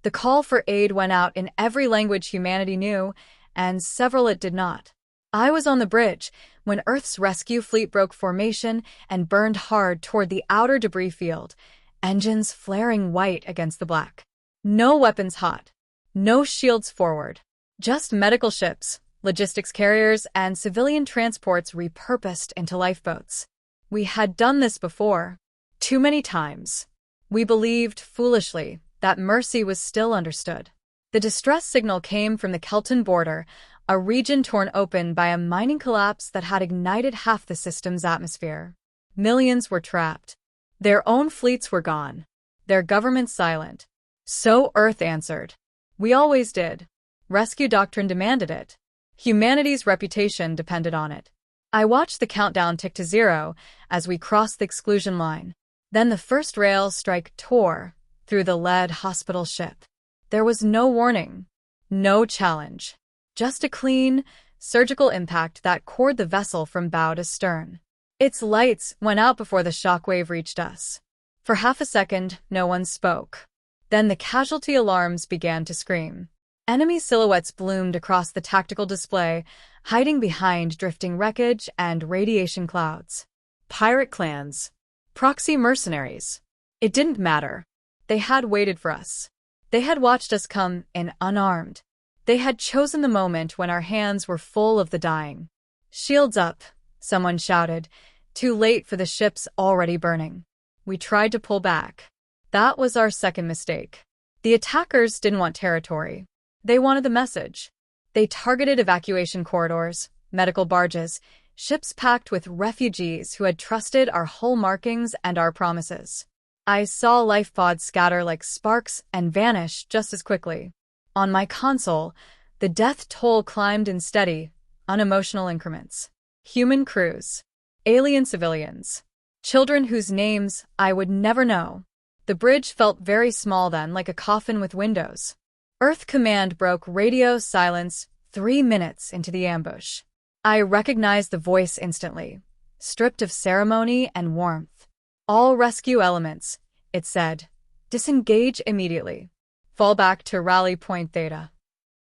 The call for aid went out in every language humanity knew, and several it did not. I was on the bridge when Earth's rescue fleet broke formation and burned hard toward the outer debris field, engines flaring white against the black. No weapons hot. No shields forward. Just medical ships, logistics carriers, and civilian transports repurposed into lifeboats. We had done this before. Too many times. We believed, foolishly, that mercy was still understood. The distress signal came from the Kelton border, a region torn open by a mining collapse that had ignited half the system's atmosphere. Millions were trapped. Their own fleets were gone. Their government silent. So Earth answered. We always did. Rescue doctrine demanded it. Humanity's reputation depended on it. I watched the countdown tick to 0 as we crossed the exclusion line. Then the first rail strike tore through the lead hospital ship. There was no warning, no challenge, just a clean, surgical impact that cored the vessel from bow to stern. Its lights went out before the shockwave reached us. For half a second, no one spoke. Then the casualty alarms began to scream. Enemy silhouettes bloomed across the tactical display, hiding behind drifting wreckage and radiation clouds. Pirate clans. Proxy mercenaries. It didn't matter. They had waited for us. They had watched us come in unarmed. They had chosen the moment when our hands were full of the dying. Shields up, someone shouted, too late for the ships already burning. We tried to pull back. That was our second mistake. The attackers didn't want territory. They wanted the message. They targeted evacuation corridors, medical barges, ships packed with refugees who had trusted our hull markings and our promises. I saw life pods scatter like sparks and vanish just as quickly. On my console, the death toll climbed in steady, unemotional increments. Human crews. Alien civilians. Children whose names I would never know. The bridge felt very small then, like a coffin with windows. Earth Command broke radio silence 3 minutes into the ambush. I recognized the voice instantly, stripped of ceremony and warmth. All rescue elements, it said, disengage immediately. Fall back to rally point Theta.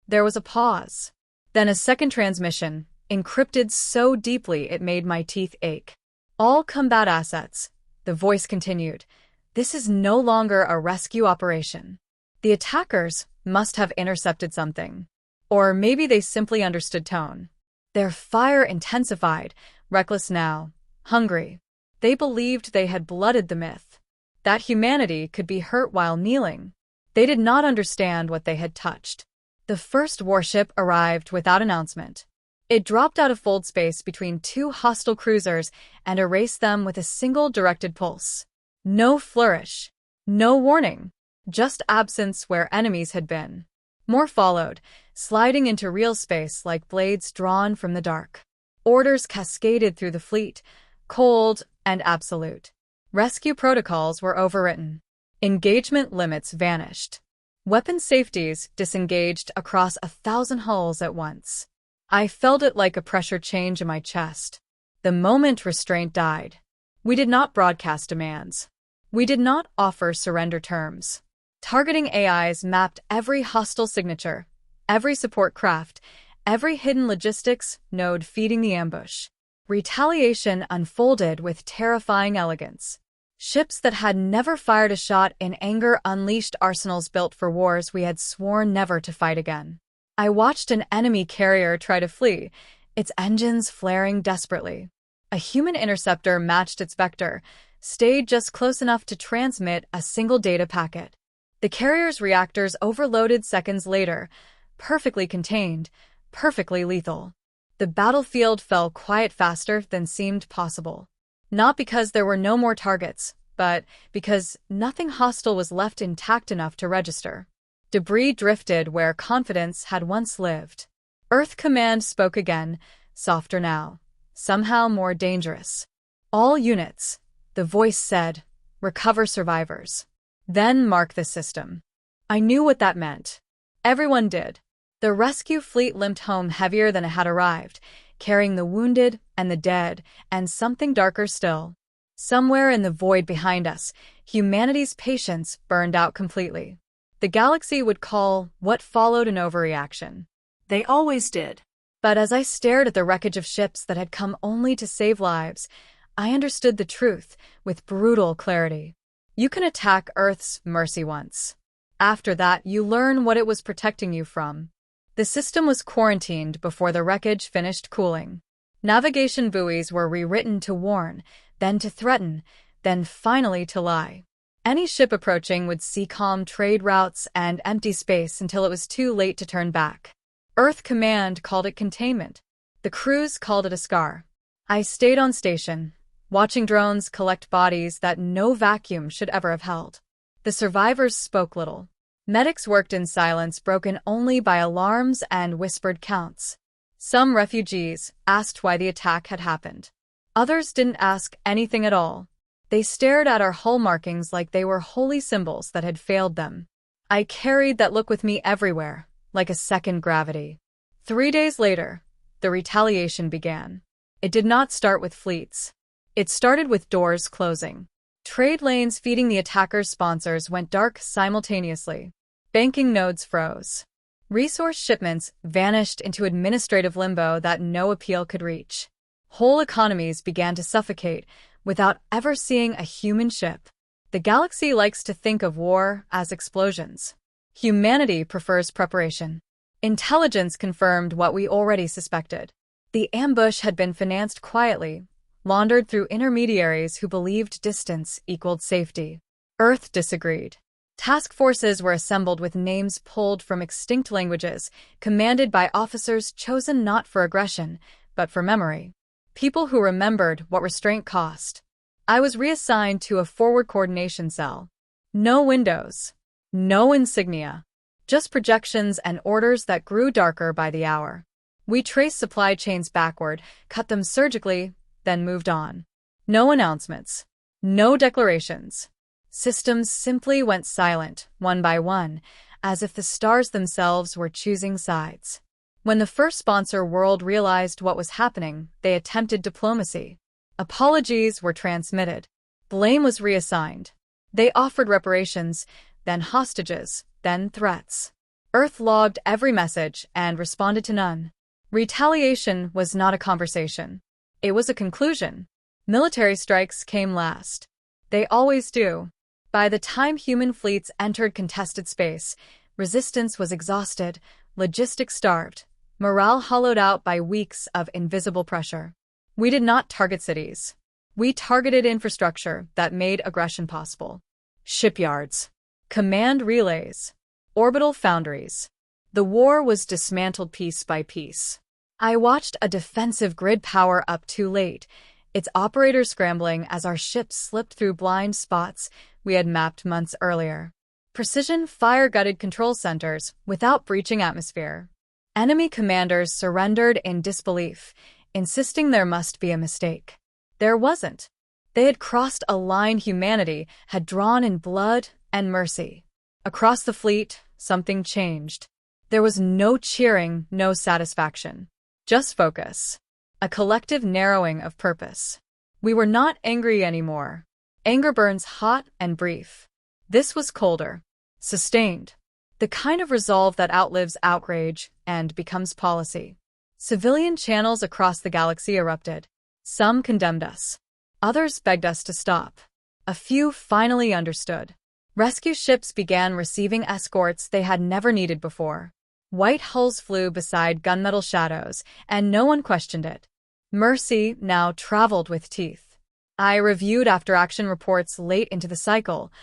There was a pause. Then a second transmission, encrypted so deeply it made my teeth ache. All combat assets, the voice continued. This is no longer a rescue operation. The attackers must have intercepted something. Or maybe they simply understood tone. Their fire intensified, reckless now, hungry. They believed they had blooded the myth. That humanity could be hurt while kneeling. They did not understand what they had touched. The first warship arrived without announcement. It dropped out of fold space between 2 hostile cruisers and erased them with a single directed pulse. No flourish. No warning. Just absence where enemies had been. More followed, sliding into real space like blades drawn from the dark. Orders cascaded through the fleet, cold and absolute. Rescue protocols were overwritten. Engagement limits vanished. Weapon safeties disengaged across 1,000 hulls at once. I felt it like a pressure change in my chest. The moment restraint died. We did not broadcast demands. We did not offer surrender terms. Targeting AIs mapped every hostile signature, every support craft, every hidden logistics node feeding the ambush. Retaliation unfolded with terrifying elegance. Ships that had never fired a shot in anger unleashed arsenals built for wars we had sworn never to fight again. I watched an enemy carrier try to flee, its engines flaring desperately. A human interceptor matched its vector, stayed just close enough to transmit a single data packet. The carrier's reactors overloaded seconds later, perfectly contained, perfectly lethal. The battlefield fell quiet faster than seemed possible. Not because there were no more targets, but because nothing hostile was left intact enough to register. Debris drifted where confidence had once lived. Earth Command spoke again, softer now, somehow more dangerous. All units, the voice said, recover survivors. Then mark the system. I knew what that meant. Everyone did. The rescue fleet limped home heavier than it had arrived, carrying the wounded and the dead, and something darker still. Somewhere in the void behind us, humanity's patience burned out completely. The galaxy would call what followed an overreaction. They always did. But as I stared at the wreckage of ships that had come only to save lives, I understood the truth with brutal clarity. You can attack Earth's mercy once. After that, you learn what it was protecting you from. The system was quarantined before the wreckage finished cooling. Navigation buoys were rewritten to warn, then to threaten, then finally to lie. Any ship approaching would seacom trade routes and empty space until it was too late to turn back. Earth Command called it containment. The crews called it a scar. I stayed on station, watching drones collect bodies that no vacuum should ever have held. The survivors spoke little. Medics worked in silence broken only by alarms and whispered counts. Some refugees asked why the attack had happened. Others didn't ask anything at all. They stared at our hull markings like they were holy symbols that had failed them. I carried that look with me everywhere, like a second gravity. 3 days later, the retaliation began. It did not start with fleets. It started with doors closing. Trade lanes feeding the attackers' sponsors went dark simultaneously. Banking nodes froze. Resource shipments vanished into administrative limbo that no appeal could reach. Whole economies began to suffocate without ever seeing a human ship. The galaxy likes to think of war as explosions. Humanity prefers preparation. Intelligence confirmed what we already suspected. The ambush had been financed quietly, laundered through intermediaries who believed distance equaled safety. Earth disagreed. Task forces were assembled with names pulled from extinct languages, commanded by officers chosen not for aggression, but for memory. People who remembered what restraint cost. I was reassigned to a forward coordination cell. No windows. No insignia. Just projections and orders that grew darker by the hour. We traced supply chains backward, cut them surgically, then moved on. No announcements. No declarations. Systems simply went silent, one by one, as if the stars themselves were choosing sides. When the first sponsor world realized what was happening, they attempted diplomacy. Apologies were transmitted. Blame was reassigned. They offered reparations, then hostages, then threats. Earth logged every message and responded to none. Retaliation was not a conversation. It was a conclusion. Military strikes came last. They always do. By the time human fleets entered contested space, resistance was exhausted, logistics starved, morale hollowed out by weeks of invisible pressure. We did not target cities. We targeted infrastructure that made aggression possible. Shipyards. Command relays. Orbital foundries. The war was dismantled piece by piece. I watched a defensive grid power up too late, its operators scrambling as our ships slipped through blind spots we had mapped months earlier. Precision fire-gutted control centers without breaching atmosphere. Enemy commanders surrendered in disbelief, insisting there must be a mistake. There wasn't. They had crossed a line humanity had drawn in blood and mercy. Across the fleet, something changed. There was no cheering, no satisfaction. Just focus. A collective narrowing of purpose. We were not angry anymore. Anger burns hot and brief. This was colder. Sustained. The kind of resolve that outlives outrage and becomes policy. Civilian channels across the galaxy erupted. Some condemned us. Others begged us to stop. A few finally understood. Rescue ships began receiving escorts they had never needed before. White hulls flew beside gunmetal shadows, and no one questioned it. Mercy now traveled with teeth. I reviewed after-action reports late into the cycle,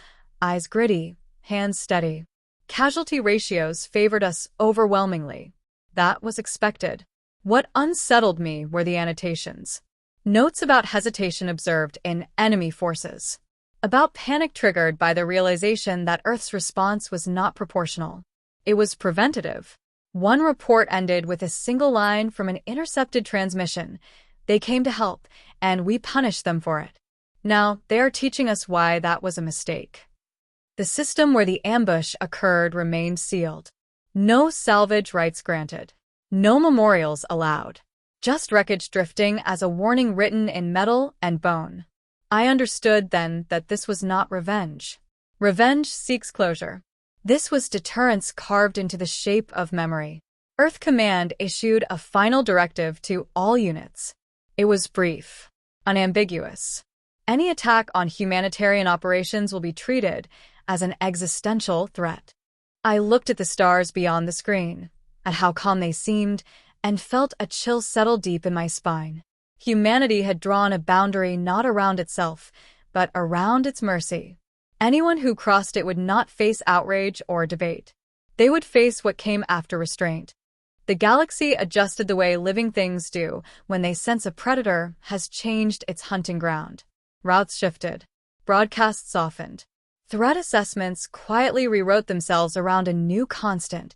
eyes gritty, hands steady. Casualty ratios favored us overwhelmingly. That was expected. What unsettled me were the annotations. Notes about hesitation observed in enemy forces. About panic triggered by the realization that Earth's response was not proportional. It was preventative. One report ended with a single line from an intercepted transmission. They came to help, and we punished them for it. Now, they are teaching us why that was a mistake. The system where the ambush occurred remained sealed. No salvage rights granted. No memorials allowed. Just wreckage drifting as a warning written in metal and bone. I understood then that this was not revenge. Revenge seeks closure. This was deterrence carved into the shape of memory. Earth Command issued a final directive to all units. It was brief, unambiguous. Any attack on humanitarian operations will be treated as an existential threat. I looked at the stars beyond the screen, at how calm they seemed, and felt a chill settle deep in my spine. Humanity had drawn a boundary not around itself, but around its mercy. Anyone who crossed it would not face outrage or debate. They would face what came after restraint. The galaxy adjusted the way living things do when they sense a predator has changed its hunting ground. Routes shifted. Broadcasts softened. Threat assessments quietly rewrote themselves around a new constant.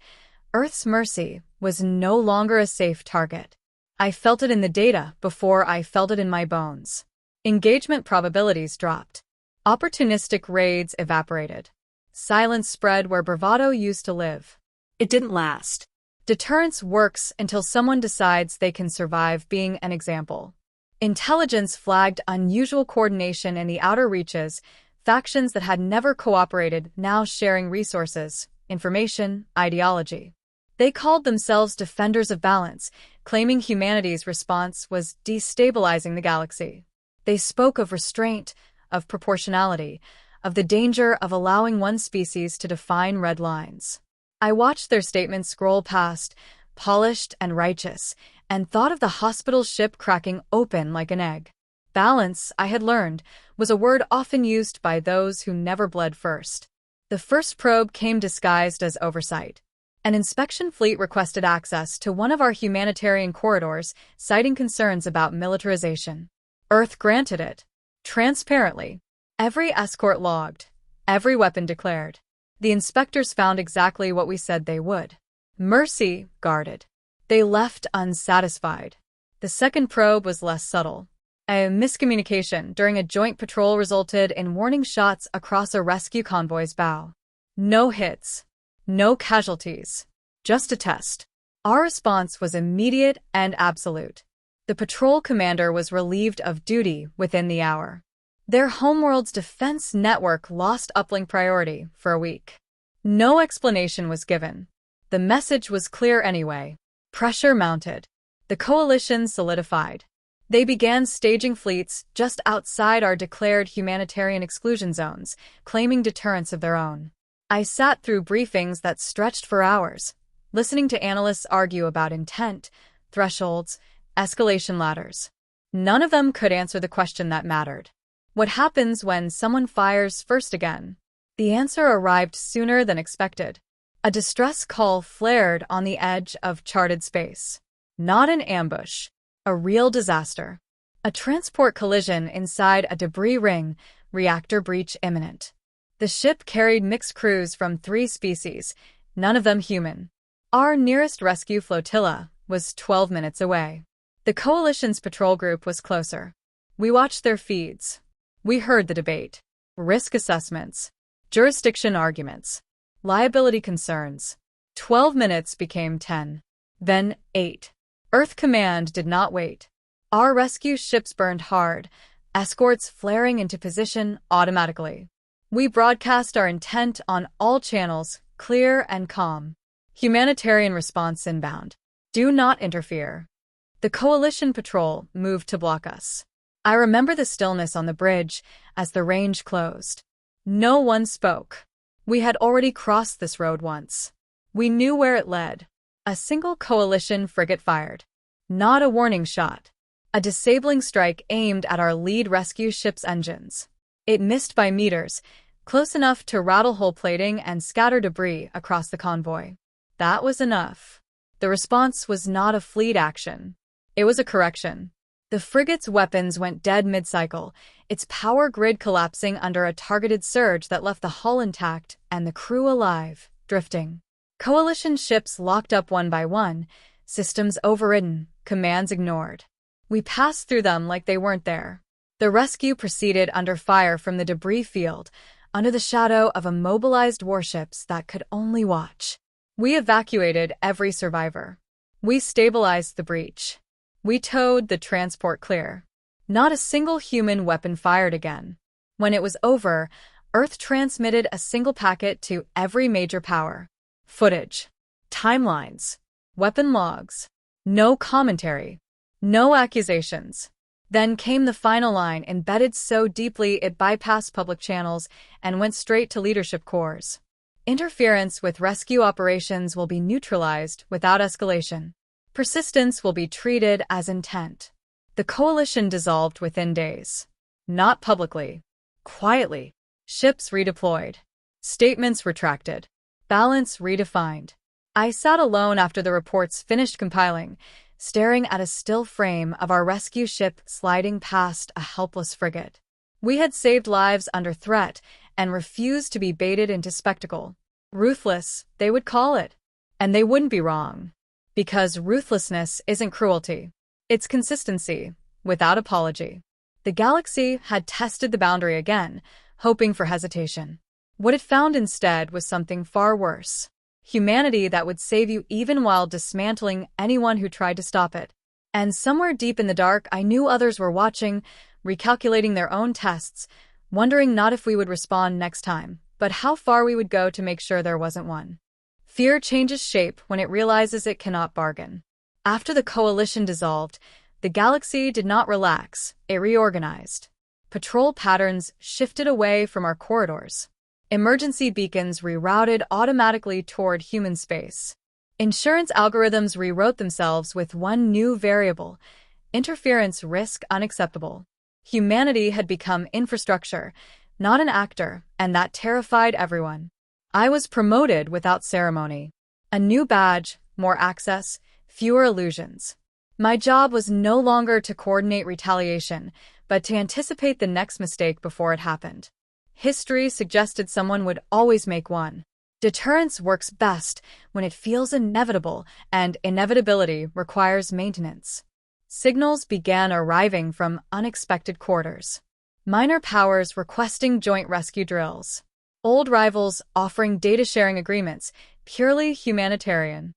Earth's mercy was no longer a safe target. I felt it in the data before I felt it in my bones. Engagement probabilities dropped. Opportunistic raids evaporated. Silence spread where bravado used to live. It didn't last. Deterrence works until someone decides they can survive being an example. Intelligence flagged unusual coordination in the outer reaches, factions that had never cooperated now sharing resources, information, ideology. They called themselves defenders of balance, claiming humanity's response was destabilizing the galaxy. They spoke of restraint, of proportionality, of the danger of allowing one species to define red lines. I watched their statements scroll past, polished and righteous, and thought of the hospital ship cracking open like an egg. Balance, I had learned, was a word often used by those who never bled first. The first probe came disguised as oversight. An inspection fleet requested access to one of our humanitarian corridors, citing concerns about militarization. Earth granted it. Transparently. Every escort logged. Every weapon declared. The inspectors found exactly what we said they would. Mercy guarded. They left unsatisfied. The second probe was less subtle. A miscommunication during a joint patrol resulted in warning shots across a rescue convoy's bow. No hits. No casualties. Just a test. Our response was immediate and absolute. The patrol commander was relieved of duty within the hour. Their homeworld's defense network lost uplink priority for a week. No explanation was given. The message was clear anyway. Pressure mounted. The coalition solidified. They began staging fleets just outside our declared humanitarian exclusion zones, claiming deterrence of their own. I sat through briefings that stretched for hours, listening to analysts argue about intent, thresholds, escalation ladders. None of them could answer the question that mattered. What happens when someone fires first again? The answer arrived sooner than expected. A distress call flared on the edge of charted space. Not an ambush. A real disaster. A transport collision inside a debris ring, reactor breach imminent. The ship carried mixed crews from 3 species, none of them human. Our nearest rescue flotilla was 12 minutes away. The coalition's patrol group was closer. We watched their feeds. We heard the debate. Risk assessments. Jurisdiction arguments. Liability concerns. 12 minutes became 10. Then 8. Earth Command did not wait. Our rescue ships burned hard, escorts flaring into position automatically. We broadcast our intent on all channels, clear and calm. Humanitarian response inbound. Do not interfere. The coalition patrol moved to block us. I remember the stillness on the bridge as the range closed. No one spoke. We had already crossed this road once. We knew where it led. A single coalition frigate fired. Not a warning shot. A disabling strike aimed at our lead rescue ship's engines. It missed by meters, close enough to rattle hull plating and scatter debris across the convoy. That was enough. The response was not a fleet action. It was a correction. The frigate's weapons went dead mid-cycle, its power grid collapsing under a targeted surge that left the hull intact and the crew alive, drifting. Coalition ships locked up one by one, systems overridden, commands ignored. We passed through them like they weren't there. The rescue proceeded under fire from the debris field, under the shadow of immobilized warships that could only watch. We evacuated every survivor. We stabilized the breach. We towed the transport clear. Not a single human weapon fired again. When it was over, Earth transmitted a single packet to every major power. Footage, timelines, weapon logs, no commentary, no accusations. Then came the final line, embedded so deeply it bypassed public channels and went straight to leadership cores. Interference with rescue operations will be neutralized without escalation. Persistence will be treated as intent. The coalition dissolved within days. Not publicly. Quietly. Ships redeployed. Statements retracted. Balance redefined. I sat alone after the reports finished compiling, staring at a still frame of our rescue ship sliding past a helpless frigate. We had saved lives under threat and refused to be baited into spectacle. Ruthless, they would call it. And they wouldn't be wrong. Because ruthlessness isn't cruelty. It's consistency, without apology. The galaxy had tested the boundary again, hoping for hesitation. What it found instead was something far worse. Humanity that would save you even while dismantling anyone who tried to stop it. And somewhere deep in the dark, I knew others were watching, recalculating their own tests, wondering not if we would respond next time, but how far we would go to make sure there wasn't one. Fear changes shape when it realizes it cannot bargain. After the coalition dissolved, the galaxy did not relax, it reorganized. Patrol patterns shifted away from our corridors. Emergency beacons rerouted automatically toward human space. Insurance algorithms rewrote themselves with one new variable: interference risk unacceptable. Humanity had become infrastructure, not an actor, and that terrified everyone. I was promoted without ceremony. A new badge, more access, fewer illusions. My job was no longer to coordinate retaliation, but to anticipate the next mistake before it happened. History suggested someone would always make one. Deterrence works best when it feels inevitable, and inevitability requires maintenance. Signals began arriving from unexpected quarters. Minor powers requesting joint rescue drills. Old rivals offering data-sharing agreements, purely humanitarian.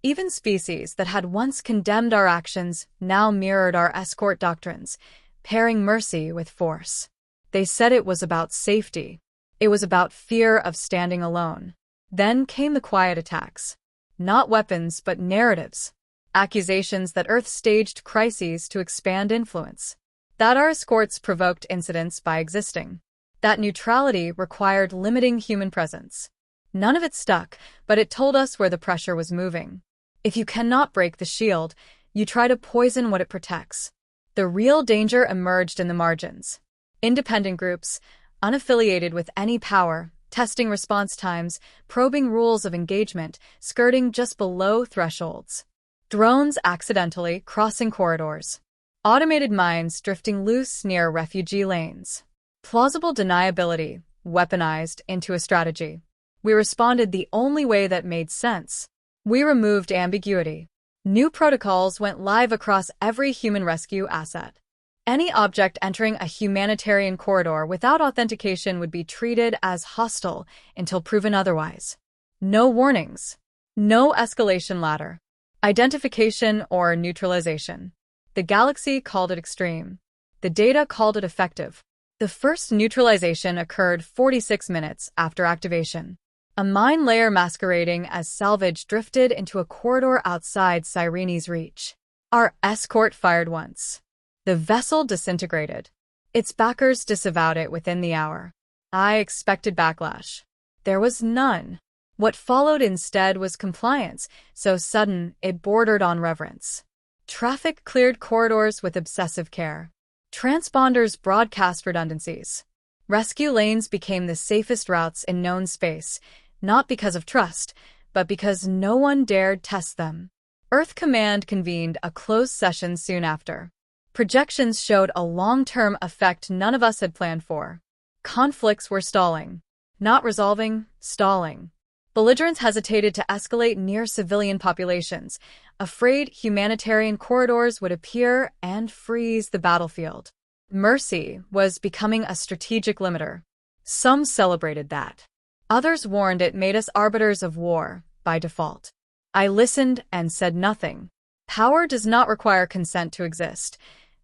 Even species that had once condemned our actions now mirrored our escort doctrines, pairing mercy with force. They said it was about safety. It was about fear of standing alone. Then came the quiet attacks. Not weapons, but narratives. Accusations that Earth staged crises to expand influence. That our escorts provoked incidents by existing. That neutrality required limiting human presence. None of it stuck, but it told us where the pressure was moving. If you cannot break the shield, you try to poison what it protects. The real danger emerged in the margins. Independent groups, unaffiliated with any power, testing response times, probing rules of engagement, skirting just below thresholds. Drones accidentally crossing corridors. Automated mines drifting loose near refugee lanes. Plausible deniability, weaponized into a strategy. We responded the only way that made sense. We removed ambiguity. New protocols went live across every human rescue asset. Any object entering a humanitarian corridor without authentication would be treated as hostile until proven otherwise. No warnings. No escalation ladder. Identification or neutralization. The galaxy called it extreme. The data called it effective. The first neutralization occurred 46 minutes after activation. A mine layer masquerading as salvage drifted into a corridor outside Cyrene's reach. Our escort fired once. The vessel disintegrated. Its backers disavowed it within the hour. I expected backlash. There was none. What followed instead was compliance, so sudden it bordered on reverence. Traffic cleared corridors with obsessive care. Transponders broadcast redundancies. Rescue lanes became the safest routes in known space, not because of trust, but because no one dared test them. Earth Command convened a closed session soon after. Projections showed a long-term effect none of us had planned for. Conflicts were stalling. Not resolving, stalling. Belligerents hesitated to escalate near civilian populations, afraid humanitarian corridors would appear and freeze the battlefield. Mercy was becoming a strategic limiter. Some celebrated that. Others warned it made us arbiters of war, by default. I listened and said nothing. Power does not require consent to exist.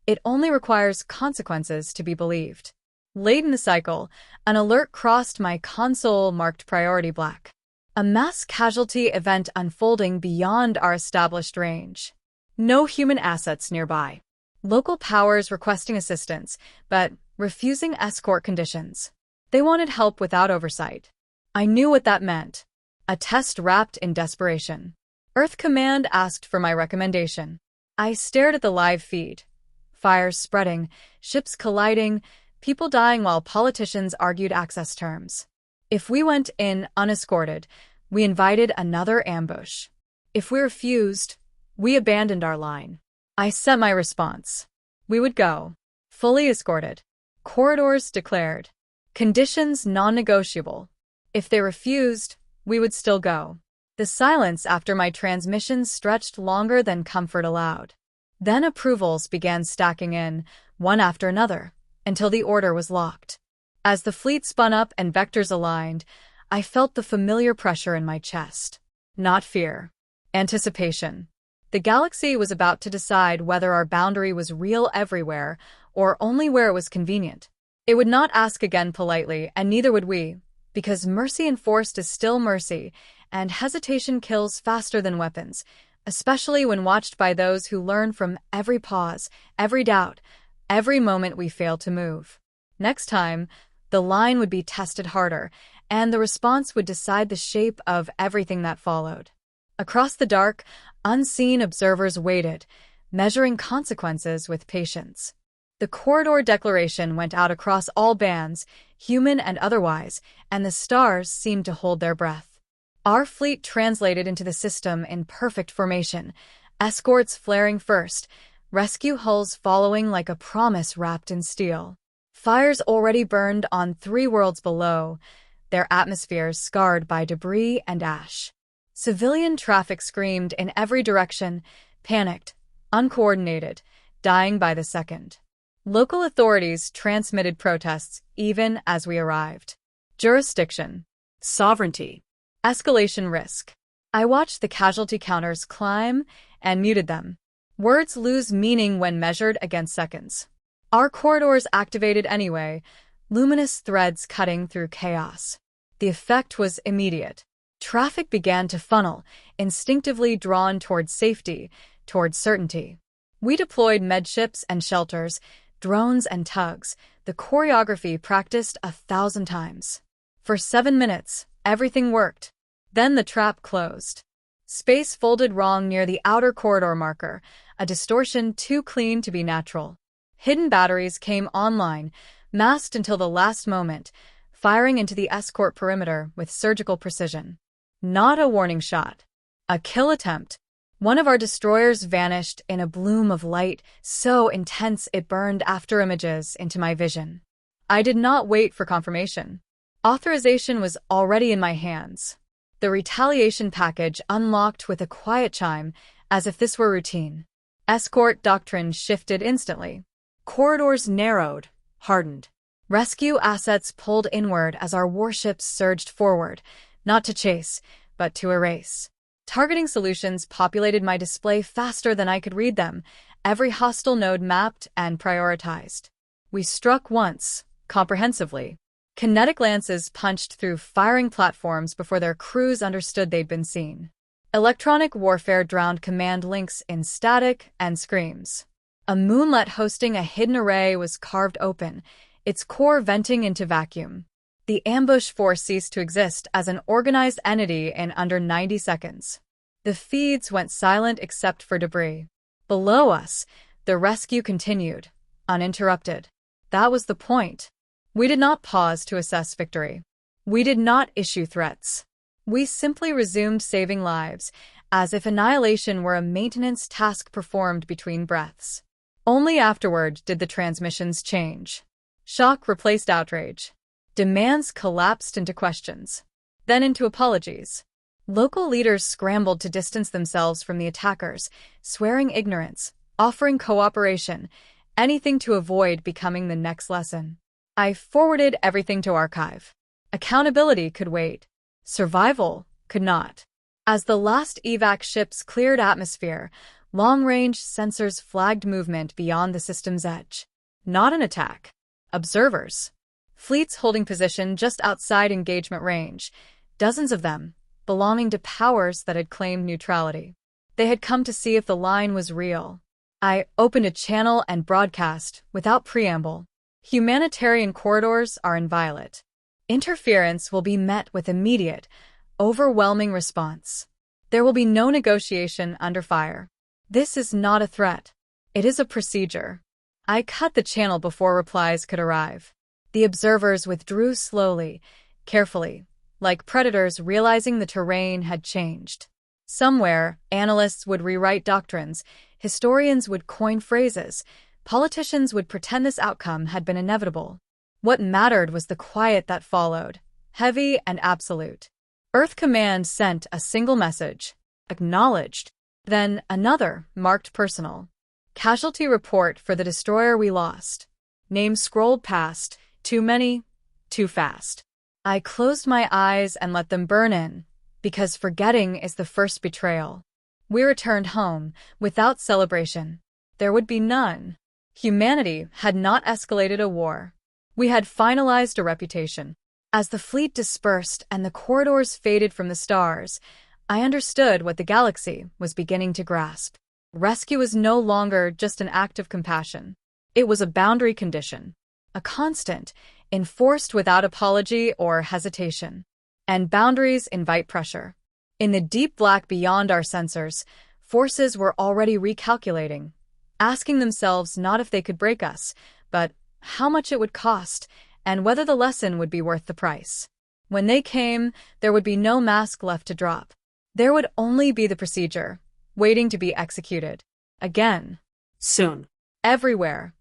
It only requires consequences to be believed. Late in the cycle, an alert crossed my console marked priority black. A mass casualty event unfolding beyond our established range. No human assets nearby. Local powers requesting assistance, but refusing escort conditions. They wanted help without oversight. I knew what that meant. A test wrapped in desperation. Earth Command asked for my recommendation. I stared at the live feed. Fires spreading, ships colliding, people dying while politicians argued access terms. If we went in unescorted, we invited another ambush. If we refused, we abandoned our line. I sent my response. We would go. Fully escorted. Corridors declared. Conditions non-negotiable. If they refused, we would still go. The silence after my transmission stretched longer than comfort allowed. Then approvals began stacking in, one after another, until the order was locked. As the fleet spun up and vectors aligned, I felt the familiar pressure in my chest. Not fear. Anticipation. The galaxy was about to decide whether our boundary was real everywhere or only where it was convenient. It would not ask again politely, and neither would we, because mercy enforced is still mercy, and hesitation kills faster than weapons, especially when watched by those who learn from every pause, every doubt, every moment we fail to move. Next time, the line would be tested harder, and the response would decide the shape of everything that followed. Across the dark, unseen observers waited, measuring consequences with patience. The corridor declaration went out across all bands, human and otherwise, and the stars seemed to hold their breath. Our fleet translated into the system in perfect formation, escorts flaring first, rescue hulls following like a promise wrapped in steel. Fires already burned on 3 worlds below, their atmospheres scarred by debris and ash. Civilian traffic screamed in every direction, panicked, uncoordinated, dying by the second. Local authorities transmitted protests even as we arrived. Jurisdiction. Sovereignty. Escalation risk. I watched the casualty counters climb and muted them. Words lose meaning when measured against seconds. Our corridors activated anyway, luminous threads cutting through chaos. The effect was immediate. Traffic began to funnel, instinctively drawn toward safety, toward certainty. We deployed medships and shelters, drones and tugs, the choreography practiced 1,000 times. For 7 minutes, everything worked. Then the trap closed. Space folded wrong near the outer corridor marker, a distortion too clean to be natural. Hidden batteries came online, masked until the last moment, firing into the escort perimeter with surgical precision. Not a warning shot. A kill attempt. One of our destroyers vanished in a bloom of light so intense it burned after images into my vision. I did not wait for confirmation. Authorization was already in my hands. The retaliation package unlocked with a quiet chime, as if this were routine. Escort doctrine shifted instantly. Corridors narrowed, hardened. Rescue assets pulled inward as our warships surged forward, not to chase, but to erase. Targeting solutions populated my display faster than I could read them, every hostile node mapped and prioritized. We struck once, comprehensively. Kinetic lances punched through firing platforms before their crews understood they'd been seen. Electronic warfare drowned command links in static and screams. A moonlet hosting a hidden array was carved open, its core venting into vacuum. The ambush force ceased to exist as an organized entity in under 90 seconds. The feeds went silent except for debris. Below us, the rescue continued, uninterrupted. That was the point. We did not pause to assess victory. We did not issue threats. We simply resumed saving lives, as if annihilation were a maintenance task performed between breaths. Only afterward did the transmissions change. Shock replaced outrage. Demands collapsed into questions, then into apologies. Local leaders scrambled to distance themselves from the attackers, swearing ignorance, offering cooperation, anything to avoid becoming the next lesson. I forwarded everything to archive. Accountability could wait. Survival could not. As the last evac ships cleared atmosphere, long-range sensors flagged movement beyond the system's edge. Not an attack. Observers. Fleets holding position just outside engagement range, dozens of them, belonging to powers that had claimed neutrality. They had come to see if the line was real. I opened a channel and broadcast, without preamble. Humanitarian corridors are inviolate. Interference will be met with immediate, overwhelming response. There will be no negotiation under fire. This is not a threat. It is a procedure. I cut the channel before replies could arrive. The observers withdrew slowly, carefully, like predators realizing the terrain had changed. Somewhere, analysts would rewrite doctrines, historians would coin phrases, politicians would pretend this outcome had been inevitable. What mattered was the quiet that followed, heavy and absolute. Earth Command sent a single message, acknowledged, then another, marked personal. Casualty report for the destroyer we lost. Names scrolled past, too many, too fast. I closed my eyes and let them burn in, because forgetting is the first betrayal. We returned home, without celebration. There would be none. Humanity had not escalated a war. We had finalized a reputation. As the fleet dispersed and the corridors faded from the stars, I understood what the galaxy was beginning to grasp. Rescue was no longer just an act of compassion. It was a boundary condition, a constant, enforced without apology or hesitation. And boundaries invite pressure. In the deep black beyond our sensors, forces were already recalculating, asking themselves not if they could break us, but how much it would cost, and whether the lesson would be worth the price. When they came, there would be no mask left to drop. There would only be the procedure, waiting to be executed. Again. Soon. Everywhere,